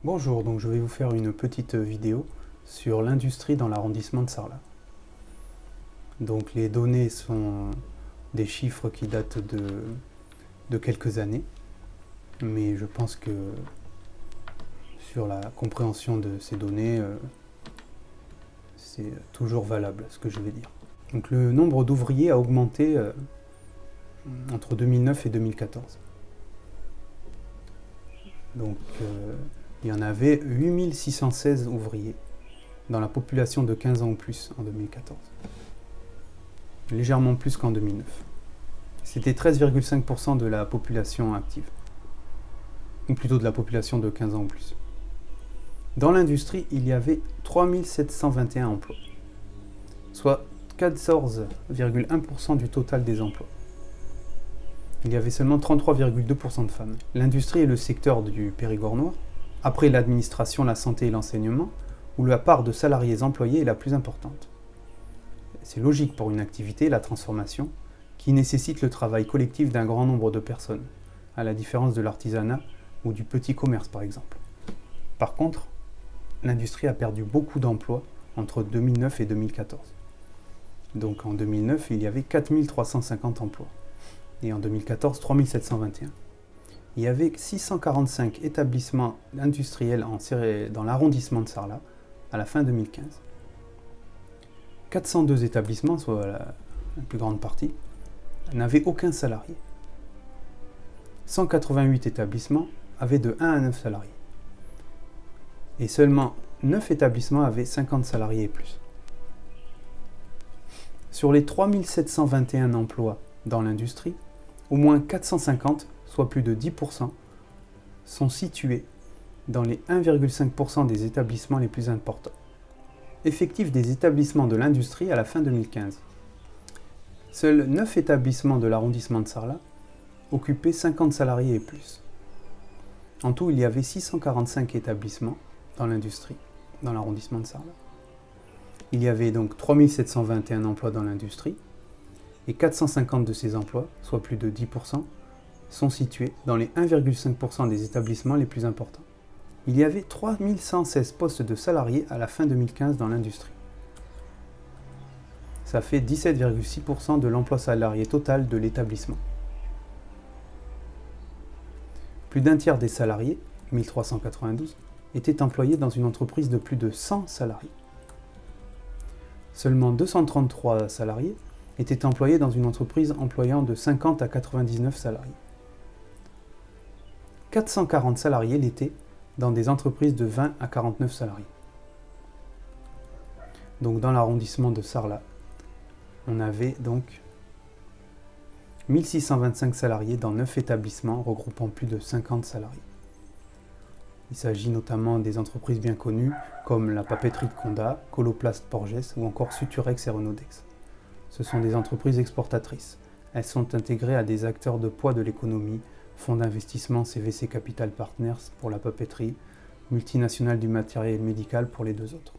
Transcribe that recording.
Bonjour, donc je vais vous faire une petite vidéo sur l'industrie dans l'arrondissement de Sarlat. Donc les données sont des chiffres qui datent de quelques années, mais je pense que sur la compréhension de ces données, c'est toujours valable ce que je vais dire. Donc le nombre d'ouvriers a augmenté entre 2009 et 2014. Donc il y en avait 8616 ouvriers dans la population de 15 ans ou plus en 2014. Légèrement plus qu'en 2009. C'était 13,5% de la population active, ou plutôt de la population de 15 ans ou plus. Dans l'industrie, il y avait 3721 emplois, soit 14,1% du total des emplois. Il y avait seulement 33,2% de femmes. L'industrie est le secteur du Périgord noir, après l'administration, la santé et l'enseignement, où la part de salariés employés est la plus importante. C'est logique pour une activité, la transformation, qui nécessite le travail collectif d'un grand nombre de personnes, à la différence de l'artisanat ou du petit commerce par exemple. Par contre, l'industrie a perdu beaucoup d'emplois entre 2009 et 2014. Donc en 2009, il y avait 4350 emplois, et en 2014, 3721. Il y avait 645 établissements industriels dans l'arrondissement de Sarlat à la fin 2015. 402 établissements, soit la plus grande partie, n'avaient aucun salarié. 188 établissements avaient de 1 à 9 salariés. Et seulement 9 établissements avaient 50 salariés et plus. Sur les 3721 emplois dans l'industrie, au moins 450, soit plus de 10%, sont situés dans les 1,5% des établissements les plus importants. Effectif des établissements de l'industrie à la fin 2015. Seuls 9 établissements de l'arrondissement de Sarlat occupaient 50 salariés et plus. En tout, il y avait 645 établissements dans l'industrie, dans l'arrondissement de Sarlat. Il y avait donc 3721 emplois dans l'industrie, et 450 de ces emplois, soit plus de 10%, sont situés dans les 1,5% des établissements les plus importants. Il y avait 3116 postes de salariés à la fin 2015 dans l'industrie. Ça fait 17,6% de l'emploi salarié total de l'établissement. Plus d'un tiers des salariés, 1392, étaient employés dans une entreprise de plus de 100 salariés. Seulement 233 salariés étaient employés dans une entreprise employant de 50 à 99 salariés. 440 salariés l'étaient dans des entreprises de 20 à 49 salariés. Donc dans l'arrondissement de Sarlat, on avait donc 1625 salariés dans 9 établissements regroupant plus de 50 salariés. Il s'agit notamment des entreprises bien connues comme la papeterie de Condat, Coloplast Porges ou encore Suturex et Renaudex. Ce sont des entreprises exportatrices. Elles sont intégrées à des acteurs de poids de l'économie, fonds d'investissement CVC Capital Partners pour la papeterie, multinationales du matériel médical pour les deux autres.